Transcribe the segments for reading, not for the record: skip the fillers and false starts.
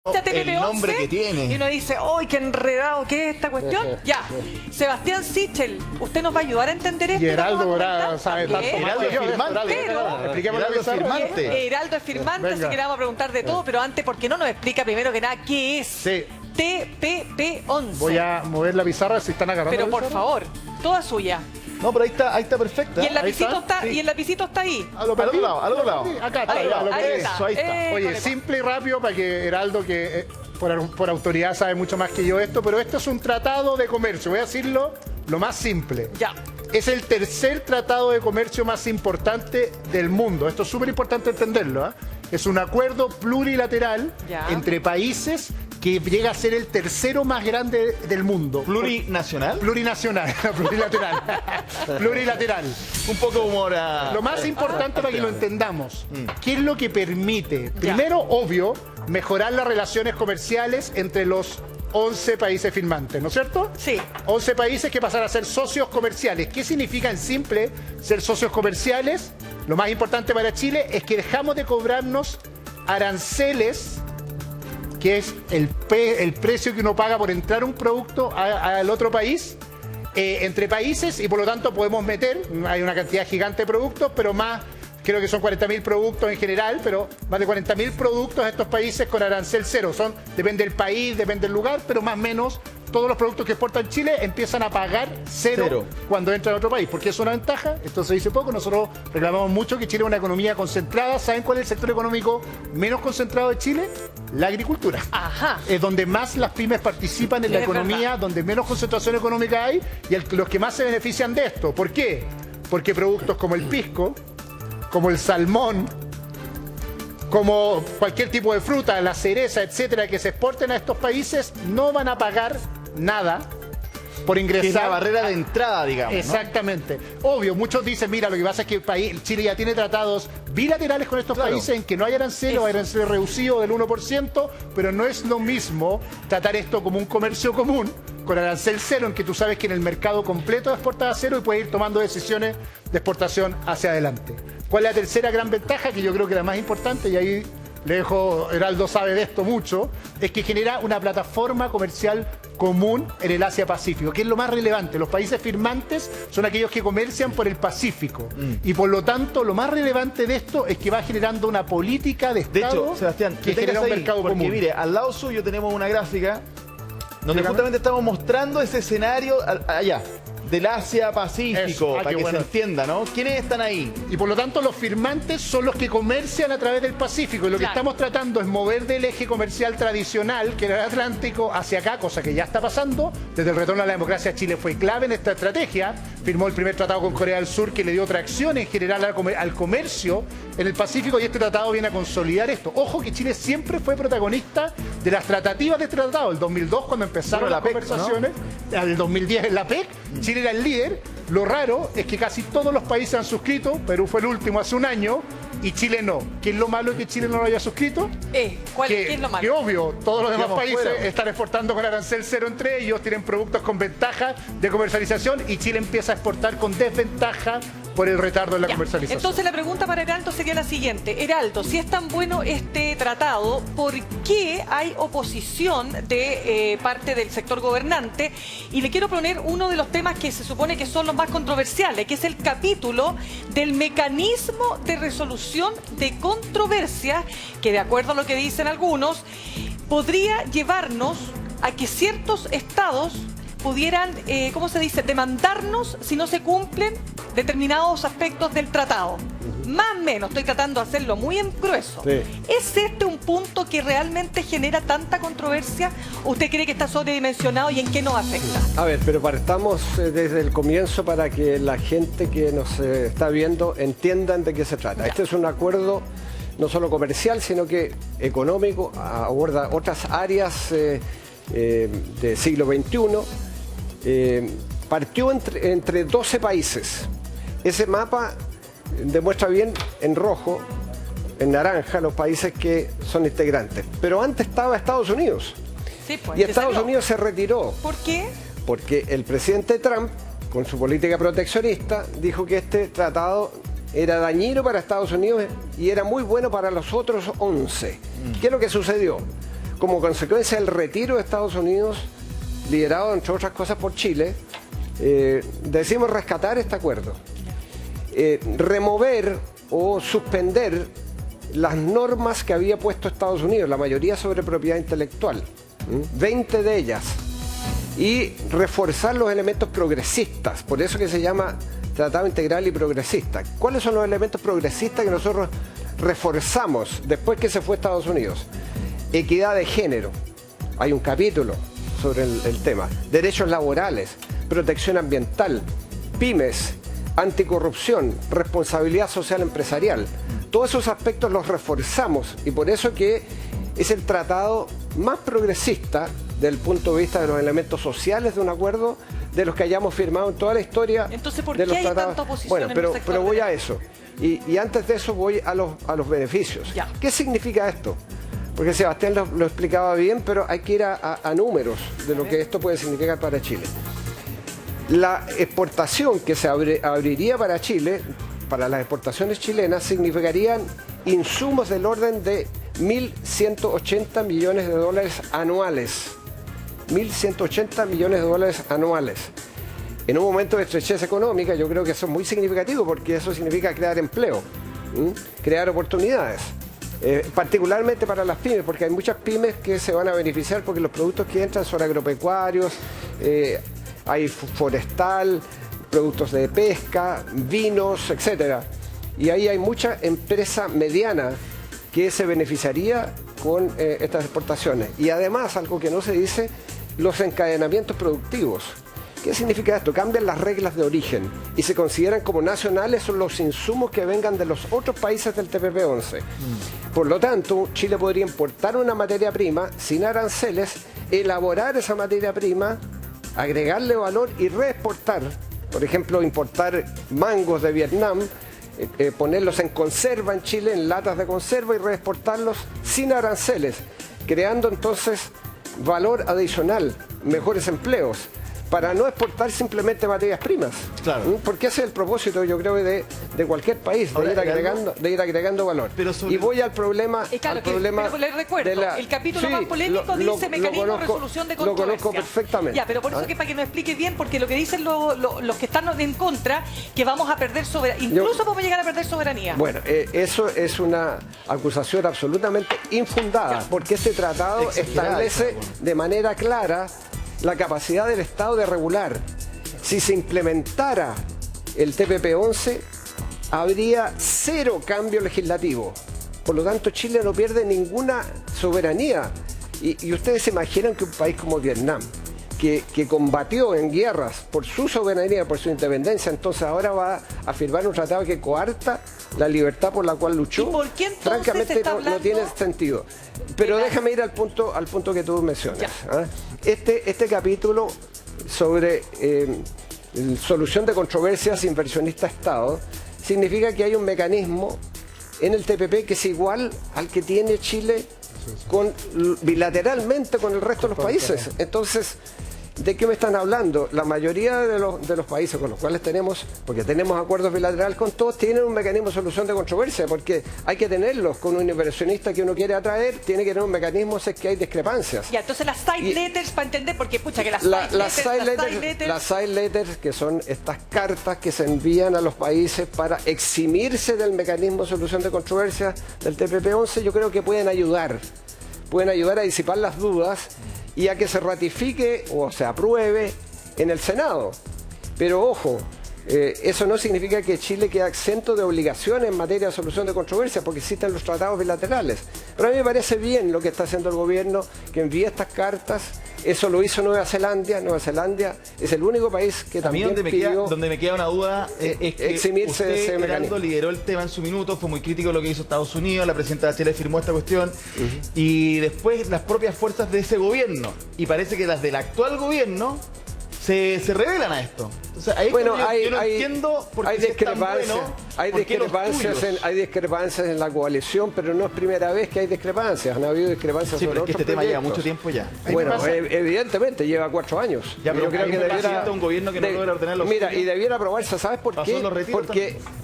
el nombre que tiene. Y uno dice, ¡ay, qué enredado que es esta cuestión! Ya, Sebastián Sichel, ¿usted nos va a ayudar a entender esto? Y Heraldo Morada sabe tanto más Heraldo que yo. firmante. Heraldo firmante. Heraldo es firmante, así que le vamos a preguntar de todo, pero antes, ¿por qué no nos explica primero que nada qué es Sí. TPP-11? Voy a mover la pizarra si están agarrando. Pero la por pizarra. favor, toda suya. No, pero ahí está perfecta. Y el lapicito está, está, sí. y el lapicito está ahí. ¿Lo perdí? Al otro lado. Sí, acá está. Ahí, ya, lo ahí perdí. está. Eso, ahí está. Oye, Vale. simple y rápido para que Heraldo, que por autoridad sabe mucho más que yo esto, pero esto es un tratado de comercio. Voy a decirlo lo más simple. Ya. Es el tercer tratado de comercio más importante del mundo. Esto es súper importante entenderlo. ¿Eh? Es un acuerdo plurilateral Ya. entre países que llega a ser el tercero más grande del mundo. ¿Plurinacional? Plurinacional, plurilateral. Plurilateral. Un poco humor a... Lo más importante para que lo entendamos, ¿qué es lo que permite? Primero, obvio, mejorar las relaciones comerciales entre los 11 países firmantes, ¿no es cierto? Sí. 11 países que pasan a ser socios comerciales. ¿Qué significa en simple ser socios comerciales? Lo más importante para Chile es que dejamos de cobrarnos aranceles, que es el precio que uno paga por entrar un producto al otro país, entre países, y por lo tanto podemos meter, hay una cantidad gigante de productos, pero más, creo que son 40.000 productos en general, pero más de 40.000 productos a estos países con arancel cero. Depende del país, depende del lugar, pero más o menos todos los productos que exportan Chile empiezan a pagar cero cuando entran a otro país, porque es una ventaja. Esto se dice poco, nosotros reclamamos mucho que Chile es una economía concentrada. ¿Saben cuál es el sector económico menos concentrado de Chile? La agricultura. Ajá. Es donde más las pymes participan en la Es economía, verdad. donde menos concentración económica hay, y los que más se benefician de esto. ¿Por qué? Porque productos como el pisco, como el salmón, como cualquier tipo de fruta, la cereza, etcétera, que se exporten a estos países, no van a pagar nada por ingresar. Que es la barrera de entrada, digamos, ¿no? Exactamente. Obvio, muchos dicen, mira, lo que pasa es que Chile ya tiene tratados bilaterales con estos Claro. países en que no hay aranceles, hay aranceles reducidos del 1%, pero no es lo mismo tratar esto como un comercio común, con arancel cero, en que tú sabes que en el mercado completo exportas a cero y puedes ir tomando decisiones de exportación hacia adelante. ¿Cuál es la tercera gran ventaja? Que yo creo que la más importante, y ahí le dejo, Heraldo sabe de esto mucho, es que genera una plataforma comercial común en el Asia-Pacífico, que es lo más relevante. Los países firmantes son aquellos que comercian por el Pacífico. Y por lo tanto, lo más relevante de esto es que va generando una política de De Estado hecho, Sebastián, que genera un mercado porque común. mire, al lado suyo tenemos una gráfica donde Dígame. justamente estamos mostrando ese escenario allá, del Asia-Pacífico, Eso. para qué que bueno. se entienda, ¿no? ¿Quiénes están ahí? Y por lo tanto los firmantes son los que comercian a través del Pacífico. Y lo que Claro. estamos tratando es mover del eje comercial tradicional, que era el Atlántico, hacia acá, cosa que ya está pasando. Desde el retorno a la democracia, Chile fue clave en esta estrategia. Firmó el primer tratado con Corea del Sur, que le dio tracción en general al comercio en el Pacífico, y este tratado viene a consolidar esto. Ojo que Chile siempre fue protagonista de las tratativas de este tratado. El 2002, cuando empezaron Bueno, las la PEC, conversaciones, el 2010 en la PEC, Chile era el líder. Lo raro es que casi todos los países han suscrito, Perú fue el último hace un año, y Chile no. ¿Qué es lo malo de que Chile no lo haya suscrito? ¿Qué es lo malo? Que obvio, todos los demás Quedamos países fuera. están exportando con arancel cero entre ellos, tienen productos con ventaja de comercialización, y Chile empieza a exportar con desventaja por el retardo en la Ya. comercialización. Entonces la pregunta para Heraldo sería la siguiente. Heraldo, si es tan bueno este tratado, ¿por qué hay oposición de parte del sector gobernante? Y le quiero poner uno de los temas que se supone que son los más controversiales, que es el capítulo del mecanismo de resolución de controversias, que de acuerdo a lo que dicen algunos, podría llevarnos a que ciertos estados pudieran, ¿cómo se dice?, demandarnos si no se cumplen determinados aspectos del tratado. Más o menos, estoy tratando de hacerlo muy en grueso. Sí. ¿Es este un punto que realmente genera tanta controversia? ¿Usted cree que está sobredimensionado y en qué nos afecta? A ver, pero partamos desde el comienzo para que la gente que nos está viendo entiendan de qué se trata. Ya. Este es un acuerdo no solo comercial, sino que económico, aborda otras áreas del siglo XXI. Partió entre 12 países. Ese mapa demuestra bien en rojo, en naranja, los países que son integrantes. Pero antes estaba Estados Unidos. Sí, pues, Y que Estados salió. Unidos se retiró ¿Por qué? porque el presidente Trump, con su política proteccionista, dijo que este tratado era dañino para Estados Unidos y era muy bueno para los otros 11. ¿Qué es lo que sucedió? como consecuencia del retiro de Estados Unidos, liderado entre otras cosas por Chile, decimos rescatar este acuerdo. Remover o suspender las normas que había puesto Estados Unidos, la mayoría sobre propiedad intelectual, 20 de ellas, y reforzar los elementos progresistas, por eso que se llama Tratado Integral y Progresista. ¿Cuáles son los elementos progresistas que nosotros reforzamos después que se fue Estados Unidos? Equidad de género, hay un capítulo sobre el tema, derechos laborales, protección ambiental, pymes, anticorrupción, responsabilidad social empresarial. Todos esos aspectos los reforzamos y por eso que es el tratado más progresista desde el punto de vista de los elementos sociales de un acuerdo de los que hayamos firmado en toda la historia. Entonces, ¿por de los qué hay tratados. tanta oposición Bueno, en el pero sector voy de- a eso. Y antes de eso voy a los beneficios. Ya. ¿Qué significa esto? Porque Sebastián lo explicaba bien, pero hay que ir a números de lo que esto puede significar para Chile. La exportación que se abriría para Chile, para las exportaciones chilenas, significarían insumos del orden de 1.180 millones de dólares anuales. 1.180 millones de dólares anuales. En un momento de estrechez económica, yo creo que eso es muy significativo porque eso significa crear empleo, crear oportunidades. Particularmente para las pymes, porque hay muchas pymes que se van a beneficiar porque los productos que entran son agropecuarios, hay forestal, productos de pesca, vinos, etcétera. Y ahí hay mucha empresa mediana que se beneficiaría con estas exportaciones. Y además, algo que no se dice, los encadenamientos productivos. ¿Qué significa esto? Cambian las reglas de origen y se consideran como nacionales los insumos que vengan de los otros países del TPP-11. Por lo tanto, Chile podría importar una materia prima sin aranceles, elaborar esa materia prima, agregarle valor y reexportar. Por ejemplo, importar mangos de Vietnam, ponerlos en conserva en Chile, en latas de conserva y reexportarlos sin aranceles, creando entonces valor adicional, mejores empleos, para no exportar simplemente materias primas. Claro. Porque ese es el propósito, yo creo, de cualquier país, Ahora, de ir agregando valor. Pero sobre- Y voy al problema. Claro, al problema pero les recuerdo, de la- el capítulo Sí, más polémico dice mecanismo de conozco- resolución de Lo controversia. conozco perfectamente. Ya, pero por eso que para que nos explique bien, porque lo que dicen los que están en contra, que vamos a perder soberanía, incluso podemos llegar a perder soberanía. Bueno, eso es una acusación absolutamente infundada, porque este tratado Exagerada establece esa, de manera clara la capacidad del Estado de regular. Si se implementara el TPP-11, habría cero cambio legislativo. Por lo tanto, Chile no pierde ninguna soberanía. Y ustedes se imaginan que un país como Vietnam, que combatió en guerras por su soberanía, por su independencia, entonces ahora va a firmar un tratado que coarta la libertad por la cual luchó. ¿Y por qué entonces Francamente está no hablando tiene sentido. Pero de la- déjame ir al punto que tú mencionas. Ya. ¿Ah? Este capítulo sobre solución de controversias inversionista-Estado significa que hay un mecanismo en el TPP que es igual al que tiene Chile bilateralmente con el resto de los países. Entonces, ¿de qué me están hablando? La mayoría de los países con los cuales tenemos, porque tenemos acuerdos bilaterales con todos, tienen un mecanismo de solución de controversia, porque hay que tenerlos con un inversionista que uno quiere atraer, tiene que tener un mecanismo si es que hay discrepancias. Ya, entonces las side Y- letters, para entender, porque pucha que las Las side side letters, letters, que son estas cartas que se envían a los países para eximirse del mecanismo de solución de controversia del TPP-11, yo creo que pueden ayudar a disipar las dudas y a que se ratifique o se apruebe en el Senado. Pero ojo, eso no significa que Chile quede exento de obligaciones en materia de solución de controversias, porque existen los tratados bilaterales. Pero a mí me parece bien lo que está haciendo el gobierno, que envíe estas cartas. Eso lo hizo Nueva Zelanda. Nueva Zelanda es el único país que A mí también donde me queda una duda es que eximirse de ese usted, mecanismo. Heraldo, lideró el tema en su minuto, fue muy crítico de lo que hizo Estados Unidos, la presidenta de Chile firmó esta cuestión, y después las propias fuerzas de ese gobierno, y parece que las del actual gobierno se revelan a esto. Entonces, ahí Bueno, yo no entiendo por qué hay si es tan discrepancias, bueno, hay ¿por qué los discrepancias, tuyos? hay discrepancias en la coalición, pero no es primera vez que hay discrepancias. Han habido discrepancias Sí, sobre pero es que otros este tema lleva proyectos. mucho tiempo ya. Bueno, Pasa- evidentemente lleva 4 años. Ya, pero Yo creo hay que un debiera presidente, un gobierno que no logra ordenar los Mira, suyos. y debiera aprobarse, ¿sabes por Pasó qué? en los retiros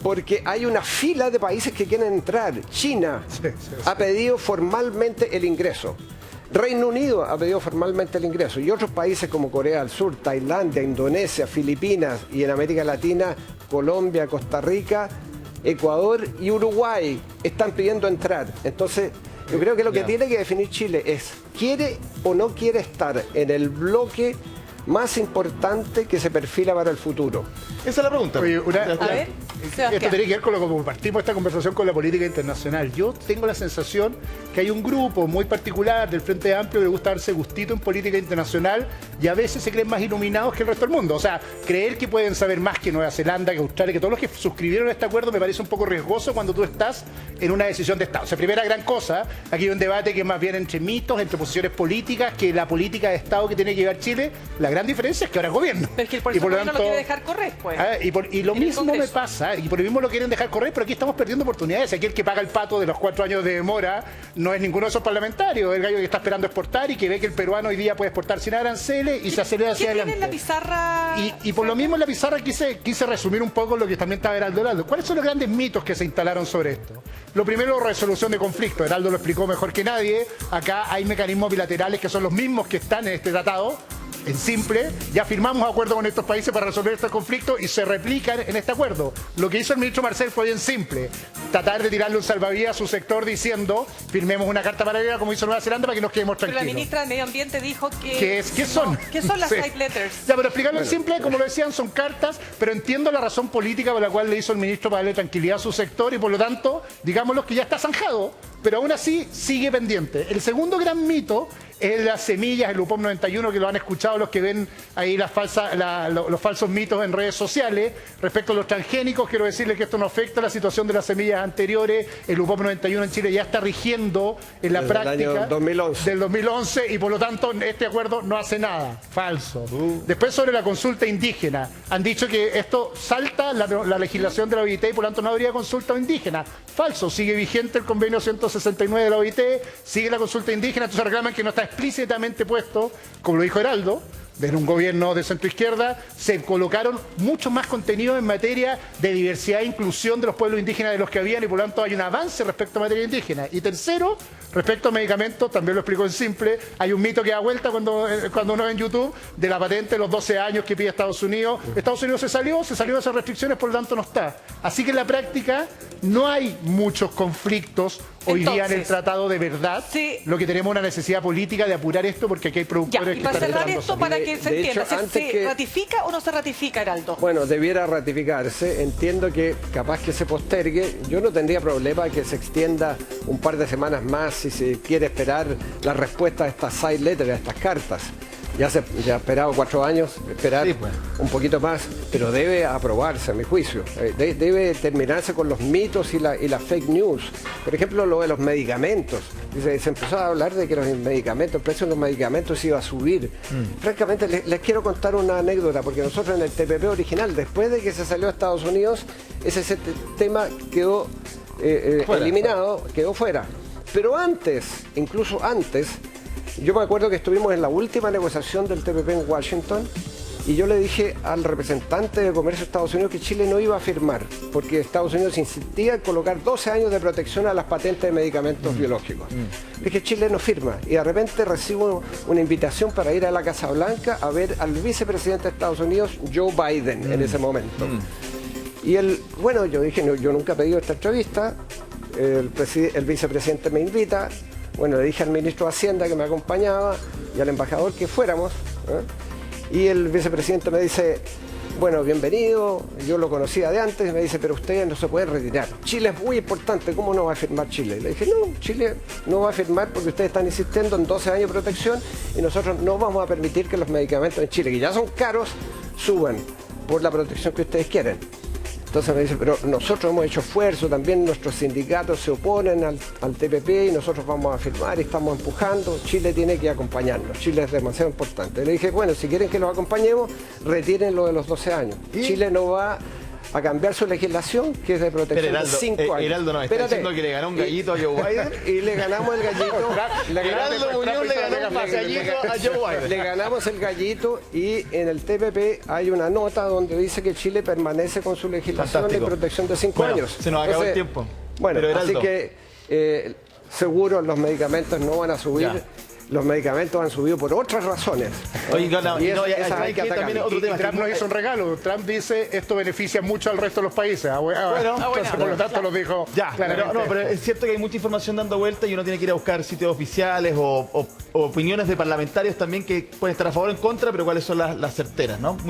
Porque hay una fila de países que quieren entrar. China ha pedido formalmente el ingreso. Reino Unido ha pedido formalmente el ingreso y otros países como Corea del Sur, Tailandia, Indonesia, Filipinas y en América Latina, Colombia, Costa Rica, Ecuador y Uruguay están pidiendo entrar. Entonces, yo creo que lo que tiene que definir Chile es, ¿quiere o no quiere estar en el bloque más importante que se perfila para el futuro? Esa es la pregunta. Oye, A ver, esto tiene que ver con lo que partimos esta conversación con la política internacional. Yo tengo la sensación que hay un grupo muy particular del Frente Amplio que le gusta darse gustito en política internacional y a veces se creen más iluminados que el resto del mundo. O sea, creer que pueden saber más que Nueva Zelanda, que Australia, que todos los que suscribieron a este acuerdo me parece un poco riesgoso cuando tú estás en una decisión de Estado. O sea, primera gran cosa, aquí hay un debate que es más bien entre mitos, entre posiciones políticas, que la política de Estado que tiene que llevar Chile. La gran diferencia es que ahora es gobierno. Pero es que el Y por lo no lo tanto- quiere dejar correr, pues. Y lo En el mismo me Congreso. pasa, y por lo mismo lo quieren dejar correr, pero aquí estamos perdiendo oportunidades. Aquí el que paga el pato de los 4 años de demora no es ninguno de esos parlamentarios, el gallo que está esperando exportar y que ve que el peruano hoy día puede exportar sin aranceles y se acelera ¿Qué hacia tiene en la adelante. pizarra? Y por lo mismo en la pizarra quise resumir un poco lo que también estaba Heraldo. ¿Cuáles son los grandes mitos que se instalaron sobre esto? Lo primero, resolución de conflictos. Heraldo lo explicó mejor que nadie. Acá hay mecanismos bilaterales que son los mismos que están en este tratado. En simple, ya firmamos acuerdos con estos países para resolver estos conflictos y se replican en este acuerdo. Lo que hizo el ministro Marcel fue bien simple, tratar de tirarle un salvavidas a su sector diciendo, firmemos una carta paralela como hizo Nueva Zelanda para que nos quedemos Pero tranquilos. la ministra de Medio Ambiente dijo que... ¿Qué son? No, ¿qué son las Sí. side letters? Ya, pero explicarlo en simple, como lo decían, son cartas, pero entiendo la razón política por la cual le hizo el ministro para darle tranquilidad a su sector y por lo tanto, digámoslo que ya está zanjado, pero aún así sigue pendiente. El segundo gran mito es las semillas, el UPOM 91, que lo han escuchado los que ven ahí los falsos mitos en redes sociales. Respecto a los transgénicos, quiero decirles que esto no afecta a la situación de las semillas anteriores. El UPOM 91 en Chile ya está rigiendo en la Desde el práctica año 2011. del 2011 y por lo tanto este acuerdo no hace nada. Falso. Después sobre la consulta indígena. Han dicho que esto salta la legislación de la OIT y por lo tanto no habría consulta indígena. Falso. Sigue vigente el convenio 169 de la OIT, sigue la consulta indígena, entonces reclaman que no está explícitamente puesto, como lo dijo Heraldo, desde un gobierno de centroizquierda, se colocaron mucho más contenido en materia de diversidad e inclusión de los pueblos indígenas de los que habían y por lo tanto hay un avance respecto a materia indígena. Y tercero, respecto a medicamentos, también lo explico en simple, hay un mito que da vuelta cuando uno ve en YouTube de la patente de los 12 años que pide Estados Unidos. Estados Unidos se salió de esas restricciones, por lo tanto no está. Así que en la práctica no hay muchos conflictos hoy día en el Entonces, tratado de verdad. sí. Lo que tenemos es una necesidad política de apurar esto porque aquí hay Ya, productores y que para están cerrar entrando esto, a para salir. que se De entienda, hecho, antes ¿se que- ratifica o no se ratifica, Heraldo? Bueno, debiera ratificarse. Entiendo que capaz que se postergue. Yo no tendría problema que se extienda un par de semanas más si se quiere esperar la respuesta a estas side letters, a estas cartas. Ya ha esperado 4 años, esperar Sí, pues. un poquito más, pero debe aprobarse, a mi juicio. Debe terminarse con los mitos y la fake news. Por ejemplo, lo de los medicamentos. Se empezó a hablar de que los medicamentos, el precio de los medicamentos iba a subir. Francamente, les quiero contar una anécdota, porque nosotros en el TPP original, después de que se salió a Estados Unidos, ese tema quedó eliminado, quedó fuera. Pero antes, incluso antes, yo me acuerdo que estuvimos en la última negociación del TPP en Washington y yo le dije al representante de comercio de Estados Unidos que Chile no iba a firmar porque Estados Unidos insistía en colocar 12 años de protección a las patentes de medicamentos biológicos. Le dije, Chile no firma y de repente recibo una invitación para ir a la Casa Blanca a ver al vicepresidente de Estados Unidos, Joe Biden, en ese momento. Y bueno, yo dije, yo nunca he pedido esta entrevista, el vicepresidente me invita. Bueno, le dije al ministro de Hacienda que me acompañaba y al embajador que fuéramos. Y el vicepresidente me dice, bueno, bienvenido, yo lo conocía de antes, me dice, pero ustedes no se pueden retirar. Chile es muy importante, ¿cómo no va a firmar Chile? Le dije, no, Chile no va a firmar porque ustedes están insistiendo en 12 años de protección y nosotros no vamos a permitir que los medicamentos en Chile, que ya son caros, suban por la protección que ustedes quieren. Entonces me dice, pero nosotros hemos hecho esfuerzo, también nuestros sindicatos se oponen al TPP y nosotros vamos a firmar y estamos empujando, Chile tiene que acompañarnos, Chile es demasiado importante. Le dije, bueno, si quieren que los acompañemos, retiren lo de los 12 años. Chile no va a cambiar su legislación, que es de protección Pero Heraldo, de 5 años. Heraldo nos está Espérate. diciendo que le ganó un gallito a Joe Biden. Y le ganamos el gallito. Heraldo Muñoz le ganó un gallito a Joe Biden. Le ganamos el gallito y en el TPP hay una nota donde dice que Chile permanece con su legislación Fantástico. de protección de 5 Bueno, años. se nos acabó el tiempo. Bueno, Pero, así Heraldo. que seguro los medicamentos no van a subir. Ya. los medicamentos han subido por otras razones. Oye, no, Y no, esas hay que también atacarlas. otro tema. Trump nos hizo un regalo. Trump dice esto beneficia mucho al resto de los países. Entonces, por lo tanto, lo dijo Ya, claramente. pero es cierto que hay mucha información dando vuelta y uno tiene que ir a buscar sitios oficiales o opiniones de parlamentarios también que pueden estar a favor o en contra, pero cuáles son las certeras, ¿no?